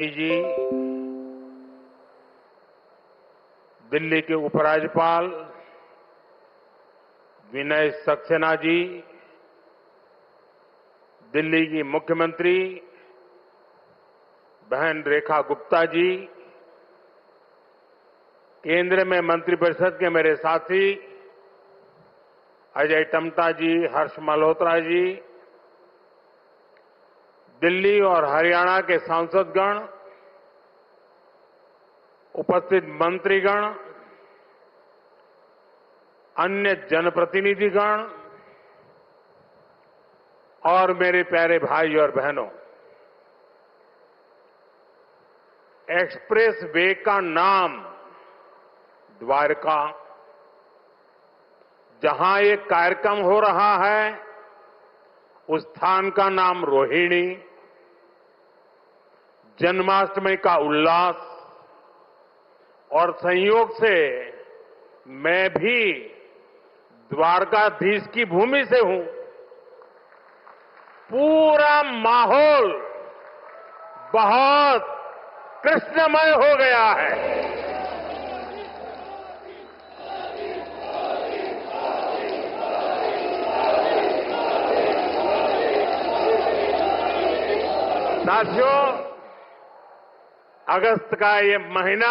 जी, दिल्ली के उपराज्यपाल विनय सक्सेना जी, दिल्ली की मुख्यमंत्री बहन रेखा गुप्ता जी, केंद्र में मंत्रिपरिषद के मेरे साथी अजय टम्टा जी, हर्ष मल्होत्रा जी, दिल्ली और हरियाणा के सांसदगण, उपस्थित मंत्रीगण, अन्य जनप्रतिनिधिगण और मेरे प्यारे भाई और बहनों, एक्सप्रेस वे का नाम द्वारका, जहां ये कार्यक्रम हो रहा है उस स्थान का नाम रोहिणी, जन्माष्टमी का उल्लास और संयोग से मैं भी द्वारकाधीश की भूमि से हूं। पूरा माहौल बहुत कृष्णमय हो गया है। साथियों, अगस्त का ये महीना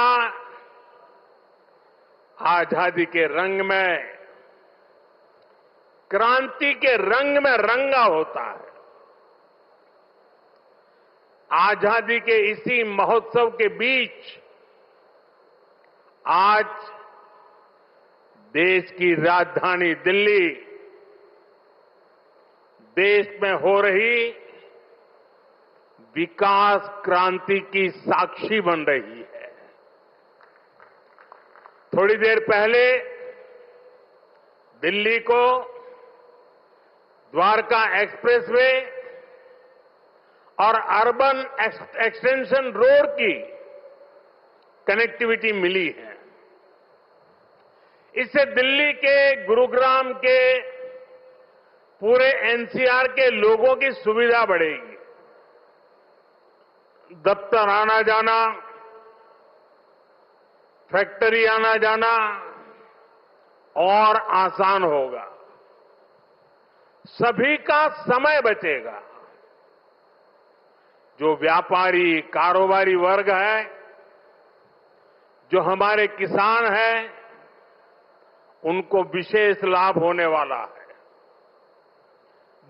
आजादी के रंग में, क्रांति के रंग में रंगा होता है। आजादी के इसी महोत्सव के बीच आज देश की राजधानी दिल्ली देश में हो रही विकास क्रांति की साक्षी बन रही है। थोड़ी देर पहले दिल्ली को द्वारका एक्सप्रेसवे और अर्बन एक्सटेंशन रोड की कनेक्टिविटी मिली है। इससे दिल्ली के, गुरुग्राम के, पूरे एनसीआर के लोगों की सुविधा बढ़ेगी। दफ्तर आना जाना, फैक्ट्री आना जाना और आसान होगा। सभी का समय बचेगा। जो व्यापारी, कारोबारी वर्ग है, जो हमारे किसान हैं, उनको विशेष लाभ होने वाला है।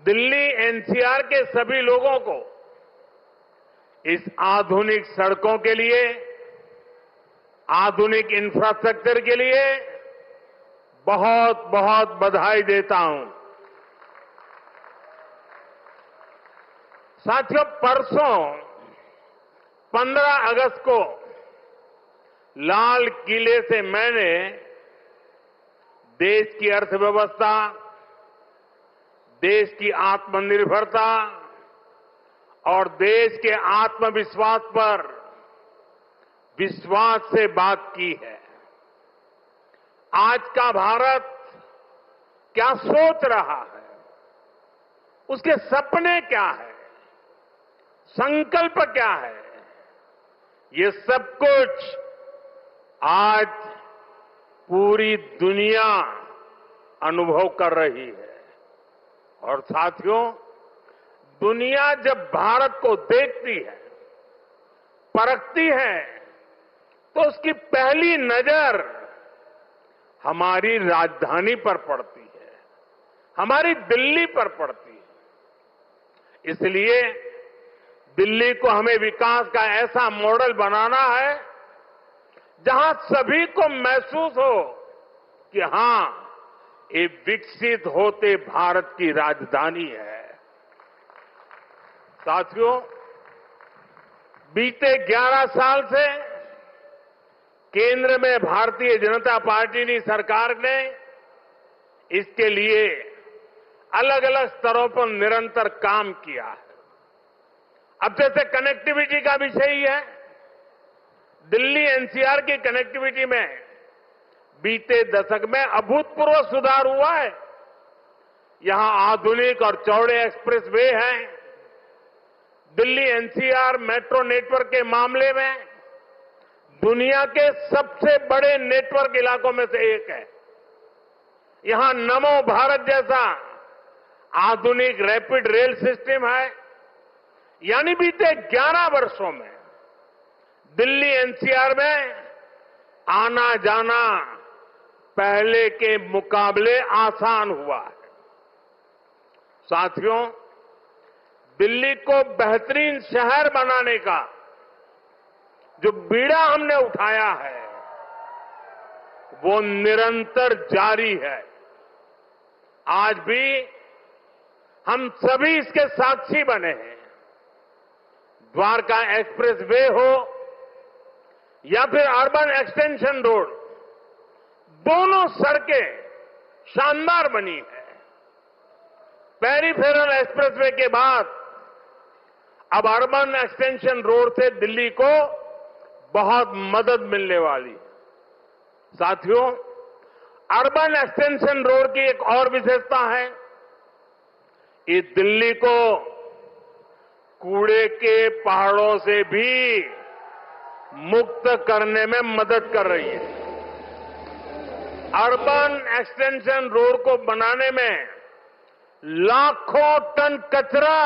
दिल्ली एनसीआर के सभी लोगों को इस आधुनिक सड़कों के लिए, आधुनिक इंफ्रास्ट्रक्चर के लिए बहुत बहुत बधाई देता हूं। साथियों, परसों 15 अगस्त को लाल किले से मैंने देश की अर्थव्यवस्था, देश की आत्मनिर्भरता और देश के आत्मविश्वास पर विश्वास से बात की है। आज का भारत क्या सोच रहा है, उसके सपने क्या है, संकल्प क्या है, ये सब कुछ आज पूरी दुनिया अनुभव कर रही है। और साथियों, दुनिया जब भारत को देखती है, परखती है, तो उसकी पहली नजर हमारी राजधानी पर पड़ती है, हमारी दिल्ली पर पड़ती है। इसलिए दिल्ली को हमें विकास का ऐसा मॉडल बनाना है जहां सभी को महसूस हो कि हां, ये विकसित होते भारत की राजधानी है। साथियों, बीते 11 साल से केंद्र में भारतीय जनता पार्टी की सरकार ने इसके लिए अलग अलग स्तरों पर निरंतर काम किया है। अब जैसे कनेक्टिविटी का विषय ही है, दिल्ली एनसीआर की कनेक्टिविटी में बीते दशक में अभूतपूर्व सुधार हुआ है। यहां आधुनिक और चौड़े एक्सप्रेस वे हैं, दिल्ली एनसीआर मेट्रो नेटवर्क के मामले में दुनिया के सबसे बड़े नेटवर्क इलाकों में से एक है। यहां नमो भारत जैसा आधुनिक रैपिड रेल सिस्टम है। यानी बीते 11 वर्षों में दिल्ली एनसीआर में आना जाना पहले के मुकाबले आसान हुआ है। साथियों, दिल्ली को बेहतरीन शहर बनाने का जो बीड़ा हमने उठाया है वो निरंतर जारी है। आज भी हम सभी इसके साक्षी बने हैं। द्वारका एक्सप्रेस वे हो या फिर अर्बन एक्सटेंशन रोड, दोनों सड़कें शानदार बनी है। पेरिफेरल एक्सप्रेसवे के बाद अब अर्बन एक्सटेंशन रोड से दिल्ली को बहुत मदद मिलने वाली है। साथियों, अर्बन एक्सटेंशन रोड की एक और विशेषता है, ये दिल्ली को कूड़े के पहाड़ों से भी मुक्त करने में मदद कर रही है। अर्बन एक्सटेंशन रोड को बनाने में लाखों टन कचरा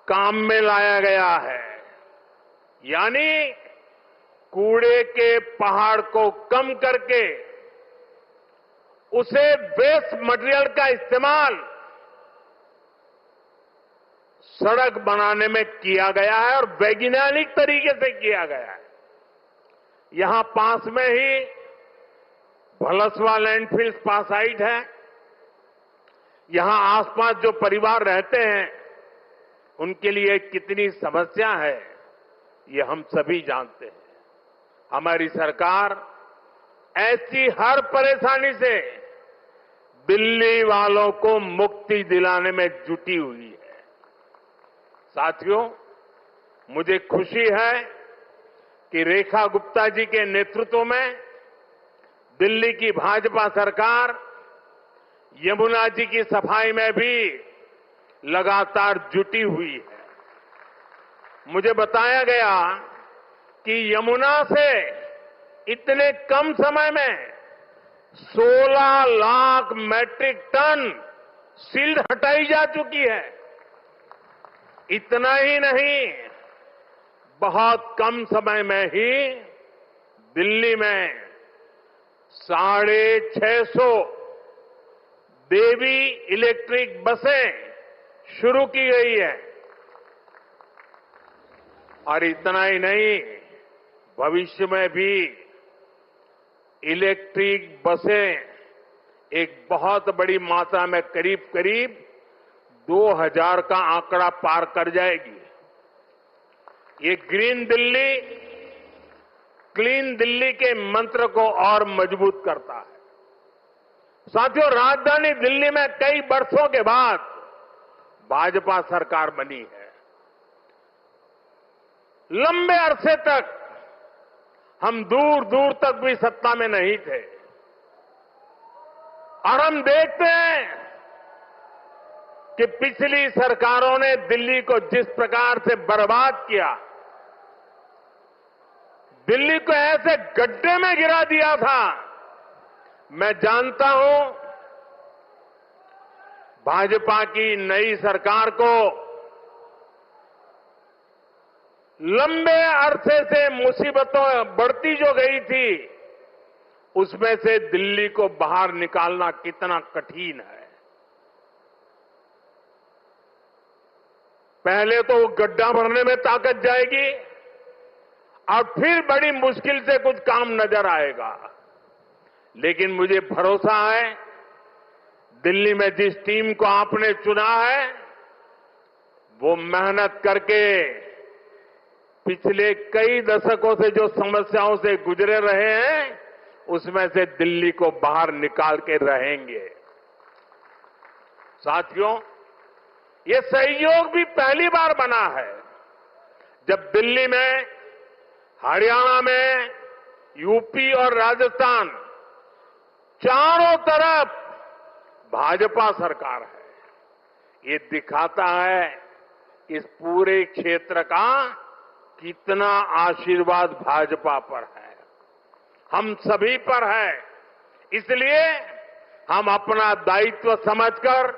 काम में लाया गया है। यानी कूड़े के पहाड़ को कम करके उसे वेस्ट मटेरियल का इस्तेमाल सड़क बनाने में किया गया है और वैज्ञानिक तरीके से किया गया है। यहां पास में ही भलसवा लैंडफिल स्पा साइट है। यहां आसपास जो परिवार रहते हैं उनके लिए कितनी समस्या है ये हम सभी जानते हैं। हमारी सरकार ऐसी हर परेशानी से दिल्ली वालों को मुक्ति दिलाने में जुटी हुई है। साथियों, मुझे खुशी है कि रेखा गुप्ता जी के नेतृत्व में दिल्ली की भाजपा सरकार यमुना जी की सफाई में भी लगातार जुटी हुई है। मुझे बताया गया कि यमुना से इतने कम समय में 16 लाख मैट्रिक टन सील्ड हटाई जा चुकी है। इतना ही नहीं, बहुत कम समय में ही दिल्ली में 650 देवी इलेक्ट्रिक बसें शुरू की गई है। और इतना ही नहीं, भविष्य में भी इलेक्ट्रिक बसें एक बहुत बड़ी मात्रा में करीब 2000 का आंकड़ा पार कर जाएगी। ये ग्रीन दिल्ली, क्लीन दिल्ली के मंत्र को और मजबूत करता है। साथियों, राजधानी दिल्ली में कई वर्षों के बाद भाजपा सरकार बनी है। लंबे अरसे तक हम दूर दूर तक भी सत्ता में नहीं थे और हम देखते हैं कि पिछली सरकारों ने दिल्ली को जिस प्रकार से बर्बाद किया, दिल्ली को ऐसे गड्ढे में गिरा दिया था। मैं जानता हूं भाजपा की नई सरकार को लंबे अरसे से मुसीबतों बढ़ती जो गई थी उसमें से दिल्ली को बाहर निकालना कितना कठिन है। पहले तो वो गड्ढा भरने में ताकत जाएगी और फिर बड़ी मुश्किल से कुछ काम नजर आएगा। लेकिन मुझे भरोसा है दिल्ली में जिस टीम को आपने चुना है वो मेहनत करके पिछले कई दशकों से जो समस्याओं से गुजरे रहे हैं उसमें से दिल्ली को बाहर निकाल के रहेंगे। साथियों, ये सहयोग भी पहली बार बना है जब दिल्ली में, हरियाणा में, यूपी और राजस्थान चारों तरफ भाजपा सरकार है। ये दिखाता है इस पूरे क्षेत्र का कितना आशीर्वाद भाजपा पर है, हम सभी पर है। इसलिए हम अपना दायित्व समझकर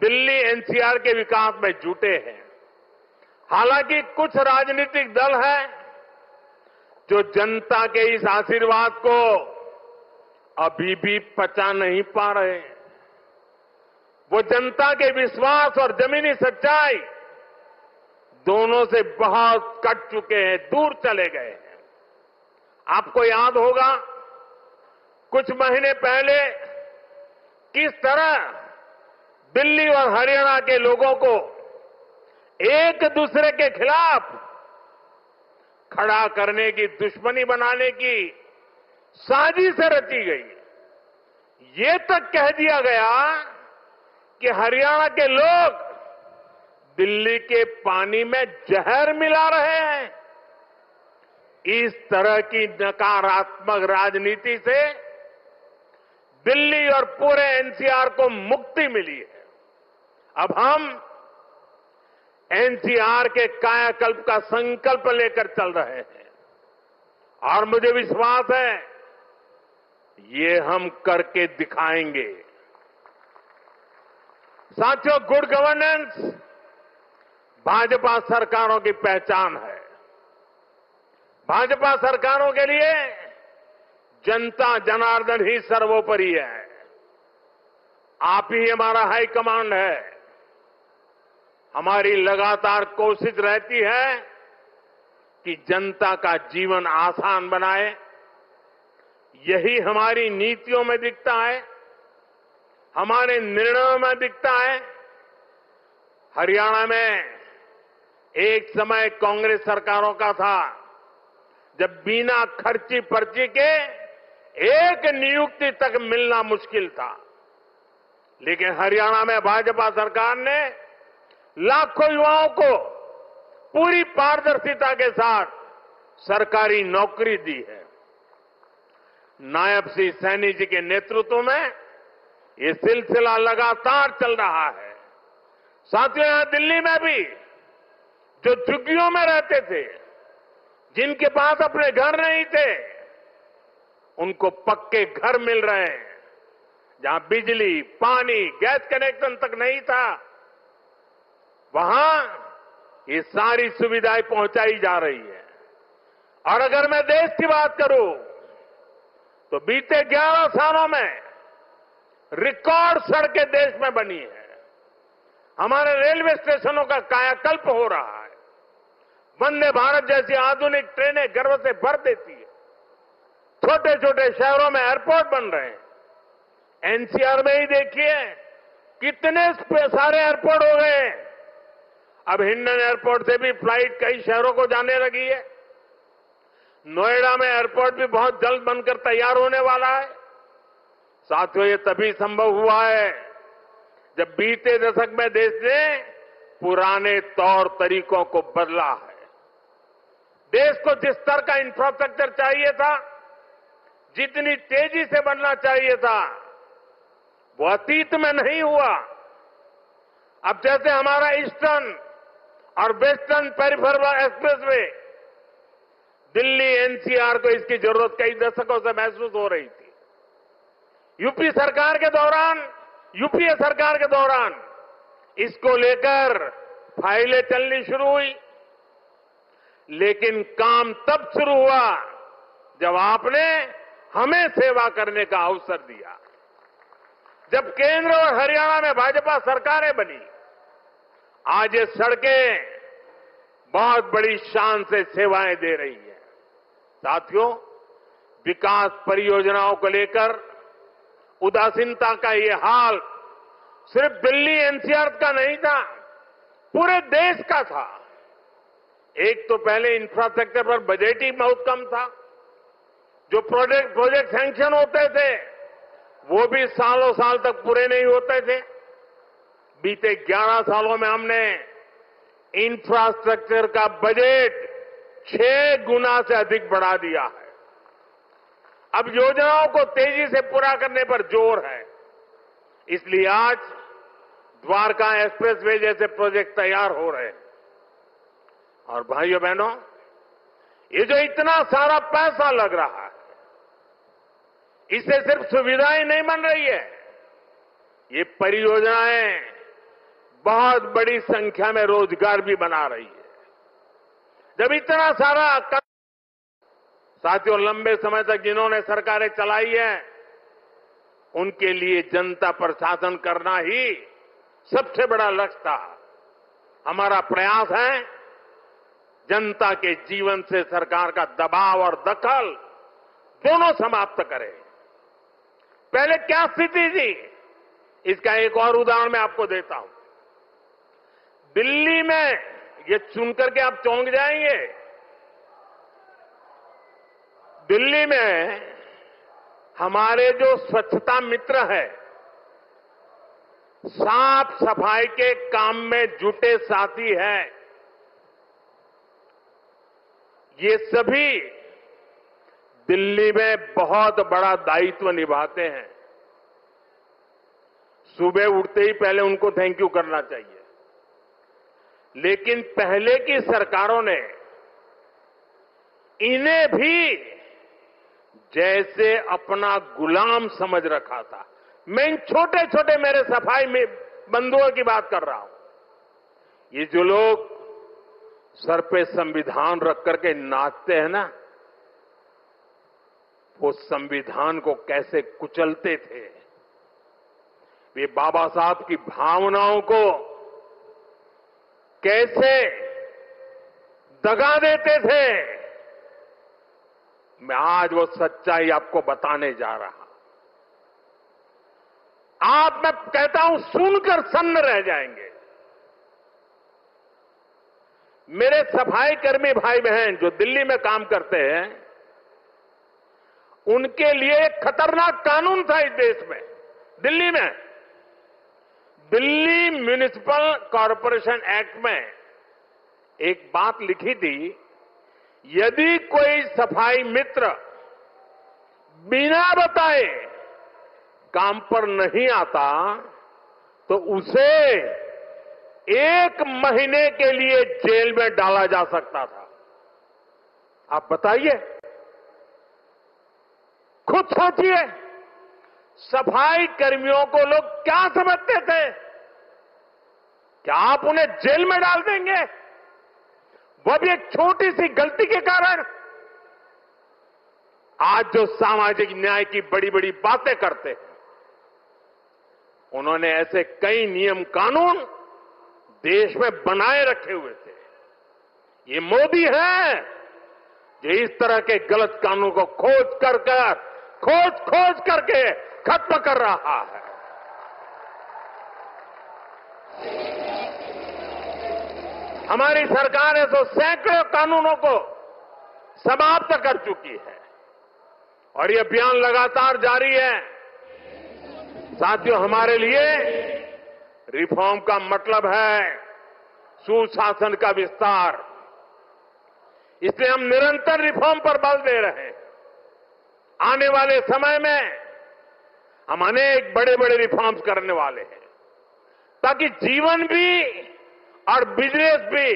दिल्ली एनसीआर के विकास में जुटे हैं। हालांकि कुछ राजनीतिक दल हैं जो जनता के इस आशीर्वाद को अभी भी पचा नहीं पा रहे हैं। वो जनता के विश्वास और जमीनी सच्चाई दोनों से बहुत कट चुके हैं, दूर चले गए हैं। आपको याद होगा कुछ महीने पहले किस तरह दिल्ली और हरियाणा के लोगों को एक दूसरे के खिलाफ खड़ा करने की, दुश्मनी बनाने की साजिश रची गई। ये तक कह दिया गया कि हरियाणा के लोग दिल्ली के पानी में जहर मिला रहे हैं। इस तरह की नकारात्मक राजनीति से दिल्ली और पूरे एनसीआर को मुक्ति मिली है। अब हम एनसीआर के कायाकल्प का संकल्प लेकर चल रहे हैं और मुझे विश्वास है ये हम करके दिखाएंगे। साथियों, गुड गवर्नेंस भाजपा सरकारों की पहचान है। भाजपा सरकारों के लिए जनता जनार्दन ही सर्वोपरि है। आप ही हमारा हाई कमांड है। हमारी लगातार कोशिश रहती है कि जनता का जीवन आसान बनाए। यही हमारी नीतियों में दिखता है, हमारे निर्णयों में दिखता है। हरियाणा में एक समय कांग्रेस सरकारों का था जब बिना खर्ची पर्ची के एक नियुक्ति तक मिलना मुश्किल था, लेकिन हरियाणा में भाजपा सरकार ने लाखों युवाओं को पूरी पारदर्शिता के साथ सरकारी नौकरी दी है। नायब श्री सैनी जी के नेतृत्व में ये सिलसिला लगातार चल रहा है। साथियों, यहां दिल्ली में भी जो झुग्गियों में रहते थे, जिनके पास अपने घर नहीं थे, उनको पक्के घर मिल रहे हैं। जहां बिजली, पानी, गैस कनेक्शन तक नहीं था, वहां ये सारी सुविधाएं पहुंचाई जा रही है। और अगर मैं देश की बात करूं तो बीते 11 सालों में रिकॉर्ड सड़कें देश में बनी है। हमारे रेलवे स्टेशनों का कायाकल्प हो रहा है। वंदे भारत जैसी आधुनिक ट्रेनें गर्व से भर देती है। छोटे छोटे शहरों में एयरपोर्ट बन रहे हैं। एनसीआर में ही देखिए कितने सारे एयरपोर्ट हो गए हैं। अब हिंडन एयरपोर्ट से भी फ्लाइट कई शहरों को जाने लगी है। नोएडा में एयरपोर्ट भी बहुत जल्द बनकर तैयार होने वाला है। साथियों, ये तभी संभव हुआ है जब बीते दशक में देश ने पुराने तौर तरीकों को बदला है। देश को जिस स्तर का इंफ्रास्ट्रक्चर चाहिए था, जितनी तेजी से बनना चाहिए था, वो अतीत में नहीं हुआ। अब जैसे हमारा ईस्टर्न और western peripheral expressway, Delhi NCR को इसकी जरूरत कई दशकों से महसूस हो रही थी। यूपीए सरकार के दौरान इसको लेकर फाइलें चलनी शुरू हुई, लेकिन काम तब शुरू हुआ जब आपने हमें सेवा करने का अवसर दिया। जब केंद्र और हरियाणा में भाजपा सरकारें बनी, आज ये सड़कें बहुत बड़ी शान से सेवाएं दे रही है। साथियों, विकास परियोजनाओं को लेकर उदासीनता का ये हाल सिर्फ दिल्ली एनसीआर का नहीं था, पूरे देश का था। एक तो पहले इंफ्रास्ट्रक्चर पर बजट ही बहुत कम था। जो प्रोजेक्ट सैंक्शन होते थे वो भी सालों साल तक पूरे नहीं होते थे। बीते 11 सालों में हमने इंफ्रास्ट्रक्चर का बजट 6 गुना से अधिक बढ़ा दिया है। अब योजनाओं को तेजी से पूरा करने पर जोर है। इसलिए आज द्वारका एक्सप्रेसवे जैसे प्रोजेक्ट तैयार हो रहे हैं। और भाइयों बहनों, ये जो इतना सारा पैसा लग रहा है, इससे सिर्फ सुविधाएं नहीं बन रही है, ये परियोजनाएं बहुत बड़ी संख्या में रोजगार भी बना रही है। जब इतना सारा साथियों, लंबे समय तक जिन्होंने सरकारें चलाई है, उनके लिए जनता पर शासन करना ही सबसे बड़ा लक्ष्य था। हमारा प्रयास है जनता के जीवन से सरकार का दबाव और दखल दोनों समाप्त करें। पहले क्या स्थिति थी, इसका एक और उदाहरण मैं आपको देता हूं। दिल्ली में, ये सुनकर के आप चौंक जाएंगे, दिल्ली में हमारे जो स्वच्छता मित्र है, साफ सफाई के काम में जुटे साथी हैं, ये सभी दिल्ली में बहुत बड़ा दायित्व निभाते हैं। सुबह उठते ही पहले उनको थैंक यू करना चाहिए। लेकिन पहले की सरकारों ने इन्हें भी जैसे अपना गुलाम समझ रखा था। मैं इन छोटे छोटे मेरे सफाई में बंधुओं की बात कर रहा हूं। ये जो लोग सर पे संविधान रख करके नाचते हैं ना, वो संविधान को कैसे कुचलते थे, वे बाबा साहब की भावनाओं को कैसे दगा देते थे, मैं आज वो सच्चाई आपको बताने जा रहा। आप, मैं कहता हूं, सुनकर सन्न रह जाएंगे। मेरे सफाई कर्मी भाई बहन जो दिल्ली में काम करते हैं, उनके लिए एक खतरनाक कानून था इस देश में। दिल्ली में दिल्ली म्युनिसिपल कॉरपोरेशन एक्ट में एक बात लिखी थी, यदि कोई सफाई मित्र बिना बताए काम पर नहीं आता तो उसे 1 महीने के लिए जेल में डाला जा सकता था। आप बताइए, खुद सोचिए, सफाई कर्मियों को लोग क्या समझते थे? क्या आप उन्हें जेल में डाल देंगे, वो भी एक छोटी सी गलती के कारण? आज जो सामाजिक न्याय की बड़ी बड़ी बातें करते हैं, उन्होंने ऐसे कई नियम कानून देश में बनाए रखे हुए थे। ये मोदी है जो इस तरह के गलत कानून को खोज करके खत्म कर रहा है। हमारी सरकार है तो सैकड़ों कानूनों को समाप्त कर चुकी है और ये अभियान लगातार जारी है। साथियों, हमारे लिए रिफॉर्म का मतलब है सुशासन का विस्तार। इसलिए हम निरंतर रिफॉर्म पर बल दे रहे हैं। आने वाले समय में हम अनेक बड़े बड़े रिफॉर्म्स करने वाले हैं ताकि जीवन भी और बिजनेस भी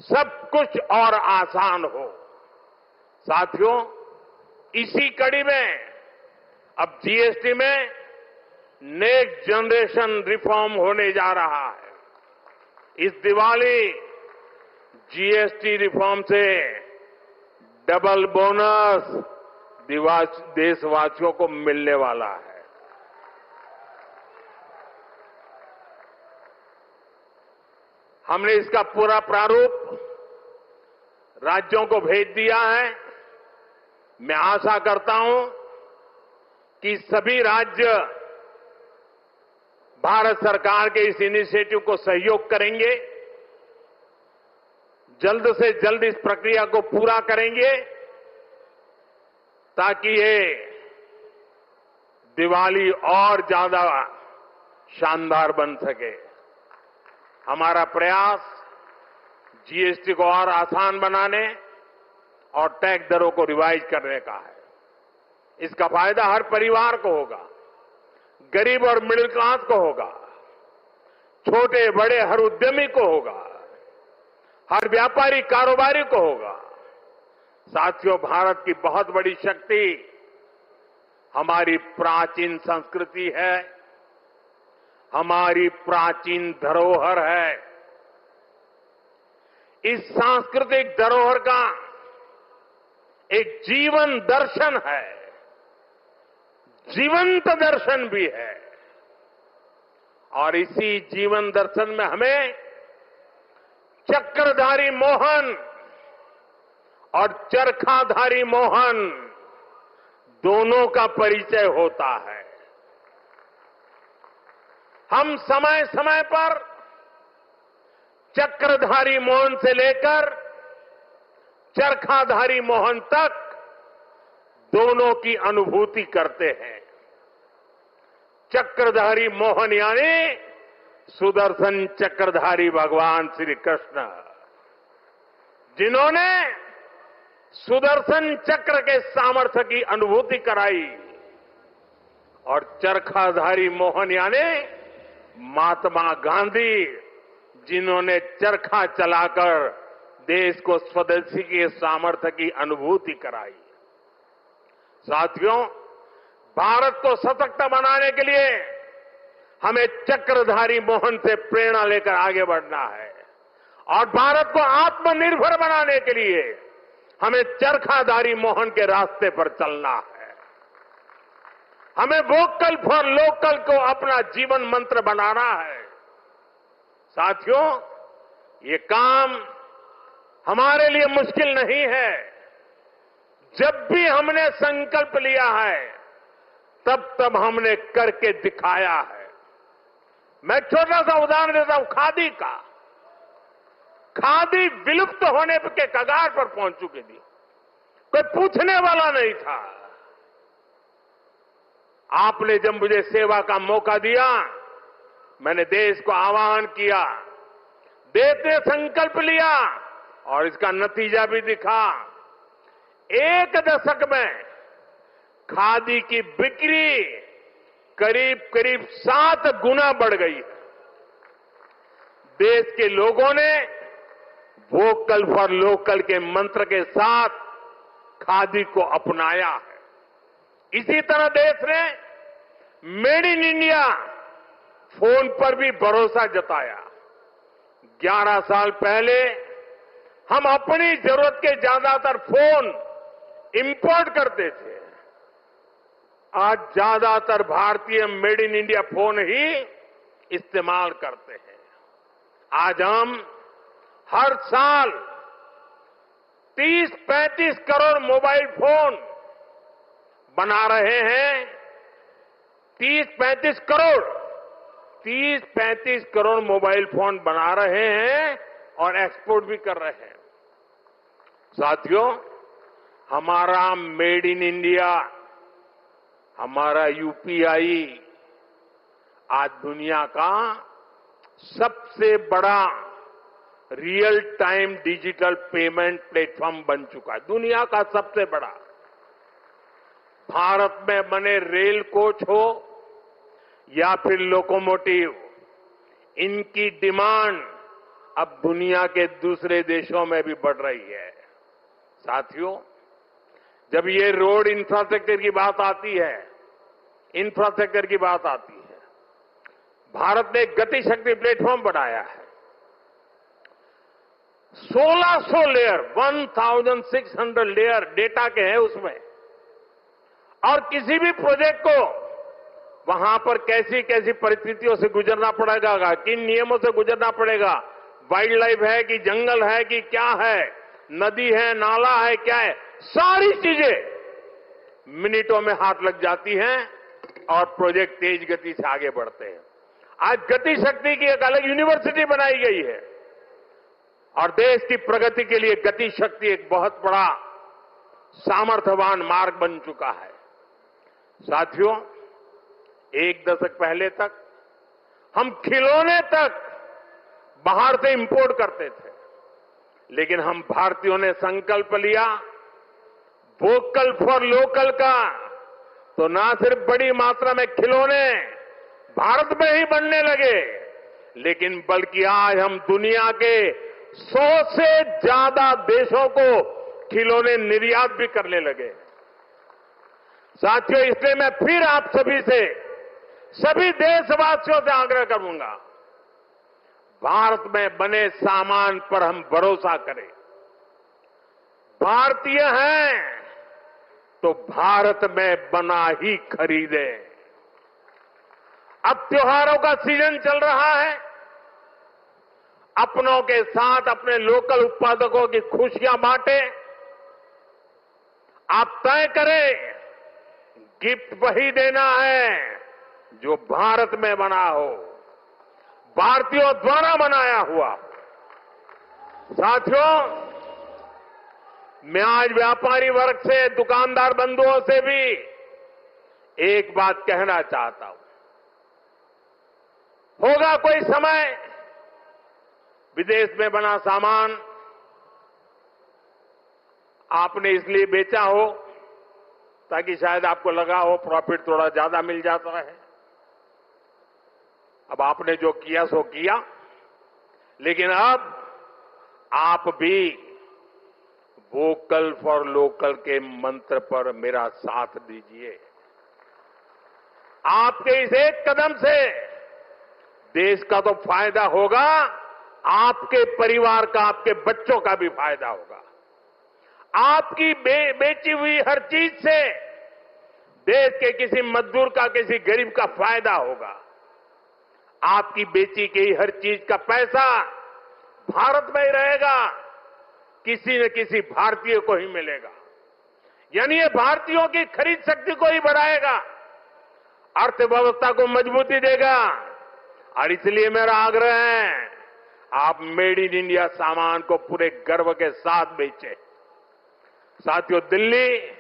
सब कुछ और आसान हो। साथियों, इसी कड़ी में अब जीएसटी में नेक्स्ट जनरेशन रिफॉर्म होने जा रहा है। इस दिवाली जीएसटी रिफॉर्म से डबल बोनस देशवासियों को मिलने वाला है। हमने इसका पूरा प्रारूप राज्यों को भेज दिया है। मैं आशा करता हूं कि सभी राज्य भारत सरकार के इस इनिशिएटिव को सहयोग करेंगे, जल्द से जल्द इस प्रक्रिया को पूरा करेंगे ताकि ये दिवाली और ज्यादा शानदार बन सके। हमारा प्रयास जीएसटी को और आसान बनाने और टैक्स दरों को रिवाइज करने का है। इसका फायदा हर परिवार को होगा, गरीब और मिडिल क्लास को होगा, छोटे बड़े हर उद्यमी को होगा, हर व्यापारी कारोबारी को होगा। साथियों, भारत की बहुत बड़ी शक्ति हमारी प्राचीन संस्कृति है, हमारी प्राचीन धरोहर है। इस सांस्कृतिक धरोहर का एक जीवन दर्शन है, जीवंत दर्शन भी है। और इसी जीवन दर्शन में हमें चक्रधारी मोहन और चरखाधारी मोहन दोनों का परिचय होता है। हम समय समय पर चक्रधारी मोहन से लेकर चरखाधारी मोहन तक दोनों की अनुभूति करते हैं। चक्रधारी मोहन यानी सुदर्शन चक्रधारी भगवान श्री कृष्ण, जिन्होंने सुदर्शन चक्र के सामर्थ्य की अनुभूति कराई, और चरखाधारी मोहन यानी महात्मा गांधी, जिन्होंने चरखा चलाकर देश को स्वदेशी के सामर्थ्य की अनुभूति कराई। साथियों, भारत को सशक्त बनाने के लिए हमें चक्रधारी मोहन से प्रेरणा लेकर आगे बढ़ना है, और भारत को आत्मनिर्भर बनाने के लिए हमें चरखाधारी मोहन के रास्ते पर चलना है। हमें वोकल फॉर लोकल को अपना जीवन मंत्र बनाना है। साथियों, ये काम हमारे लिए मुश्किल नहीं है। जब भी हमने संकल्प लिया है, तब हमने करके दिखाया है। मैं छोटा सा उदाहरण देता हूं, खादी का। खादी विलुप्त होने के कगार पर पहुंच चुकी थी, कोई पूछने वाला नहीं था। आपने जब मुझे सेवा का मौका दिया, मैंने देश को आह्वान किया, देश ने संकल्प लिया, और इसका नतीजा भी दिखा। 1 दशक में खादी की बिक्री करीब 7 गुना बढ़ गई है। देश के लोगों ने वोकल फॉर लोकल के मंत्र के साथ खादी को अपनाया है। इसी तरह देश ने मेड इन इंडिया फोन पर भी भरोसा जताया। 11 साल पहले हम अपनी जरूरत के ज्यादातर फोन इंपोर्ट करते थे। आज ज्यादातर भारतीय मेड इन इंडिया फोन ही इस्तेमाल करते हैं। आज हम हर साल 30-35 करोड़ मोबाइल फोन बना रहे हैं। 30-35 करोड़ मोबाइल फोन बना रहे हैं और एक्सपोर्ट भी कर रहे हैं। साथियों, हमारा मेड इन इंडिया, हमारा यूपीआई आज दुनिया का सबसे बड़ा real time digital payment platform बन चुका है। दुनिया का सबसे बड़ा। भारत में बने रेल कोच हो या फिर लोकोमोटिव, इनकी डिमांड अब दुनिया के दूसरे देशों में भी बढ़ रही है। साथियों, जब ये रोड इंफ्रास्ट्रक्चर की बात आती है, भारत ने गति शक्ति प्लेटफॉर्म बनाया है। 1600 लेयर, 1600 लेयर डेटा के हैं उसमें, और किसी भी प्रोजेक्ट को वहां पर कैसी कैसी परिस्थितियों से गुजरना पड़ेगा, किन नियमों से गुजरना पड़ेगा, वाइल्ड लाइफ है कि जंगल है कि क्या है, नदी है, नाला है, क्या है, सारी चीजें मिनटों में हाथ लग जाती हैं और प्रोजेक्ट तेज गति से आगे बढ़ते हैं। आज गति शक्ति की एक अलग यूनिवर्सिटी बनाई गई है, और देश की प्रगति के लिए गति शक्ति एक बहुत बड़ा सामर्थ्यवान मार्ग बन चुका है। साथियों, 1 दशक पहले तक हम खिलौने तक बाहर से इंपोर्ट करते थे, लेकिन हम भारतीयों ने संकल्प लिया वोकल फॉर लोकल का, तो ना सिर्फ बड़ी मात्रा में खिलौने भारत में ही बनने लगे, लेकिन बल्कि आज हम दुनिया के 100 से ज्यादा देशों को खिलौने निर्यात भी करने लगे। साथियों, इसलिए मैं फिर आप सभी से, सभी देशवासियों से आग्रह करूंगा, भारत में बने सामान पर हम भरोसा करें। भारतीय हैं तो भारत में बना ही खरीदें। अब त्योहारों का सीजन चल रहा है। अपनों के साथ अपने लोकल उत्पादकों की खुशियां बांटें। आप तय करें, गिफ्ट वही देना है जो भारत में बना हो, भारतीयों द्वारा बनाया हुआ। साथियों, मैं आज व्यापारी वर्ग से, दुकानदार बंधुओं से भी एक बात कहना चाहता हूं। होगा कोई समय विदेश में बना सामान आपने इसलिए बेचा हो ताकि शायद आपको लगा हो प्रॉफिट थोड़ा ज्यादा मिल जाता है। अब आपने जो किया सो किया, लेकिन अब आप भी वोकल फॉर लोकल के मंत्र पर मेरा साथ दीजिए। आपके इस एक कदम से देश का तो फायदा होगा, आपके परिवार का, आपके बच्चों का भी फायदा होगा। आपकी बेची हुई हर चीज से देश के किसी मजदूर का, किसी गरीब का फायदा होगा। आपकी बेची गई हर चीज का पैसा भारत में ही रहेगा, किसी न किसी भारतीय को ही मिलेगा। यानी ये भारतीयों की खरीद शक्ति को ही बढ़ाएगा, अर्थव्यवस्था को मजबूती देगा। और इसलिए मेरा आग्रह है, आप मेड इन इंडिया सामान को पूरे गर्व के साथ बेचें। साथियों, दिल्ली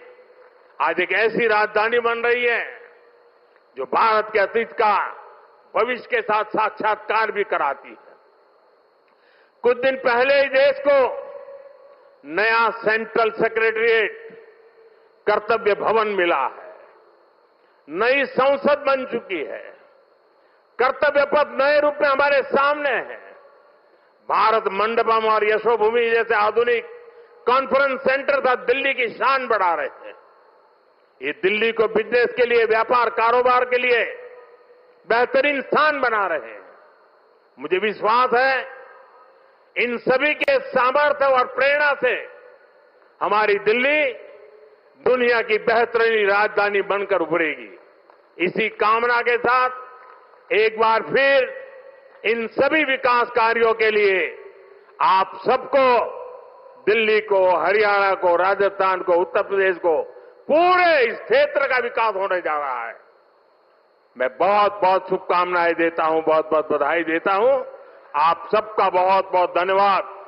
आज एक ऐसी राजधानी बन रही है जो भारत के अतीत का भविष्य के साथ साक्षात्कार भी कराती है। कुछ दिन पहले ही देश को नया सेंट्रल सेक्रेटरिएट, कर्तव्य भवन मिला है। नई संसद बन चुकी है। कर्तव्य पथ नए रूप में हमारे सामने है। भारत मंडपम और यशोभूमि जैसे आधुनिक कॉन्फ्रेंस सेंटर था दिल्ली की शान बढ़ा रहे हैं। ये दिल्ली को बिजनेस के लिए, व्यापार कारोबार के लिए बेहतरीन स्थान बना रहे हैं। मुझे विश्वास है, इन सभी के सामर्थ्य और प्रेरणा से हमारी दिल्ली दुनिया की बेहतरीन राजधानी बनकर उभरेगी। इसी कामना के साथ एक बार फिर इन सभी विकास कार्यों के लिए आप सबको, दिल्ली को, हरियाणा को, राजस्थान को, उत्तर प्रदेश को, पूरे इस क्षेत्र का विकास होने जा रहा है। मैं बहुत बहुत शुभकामनाएं देता हूं, बहुत बहुत बधाई देता हूं। आप सबका बहुत बहुत धन्यवाद।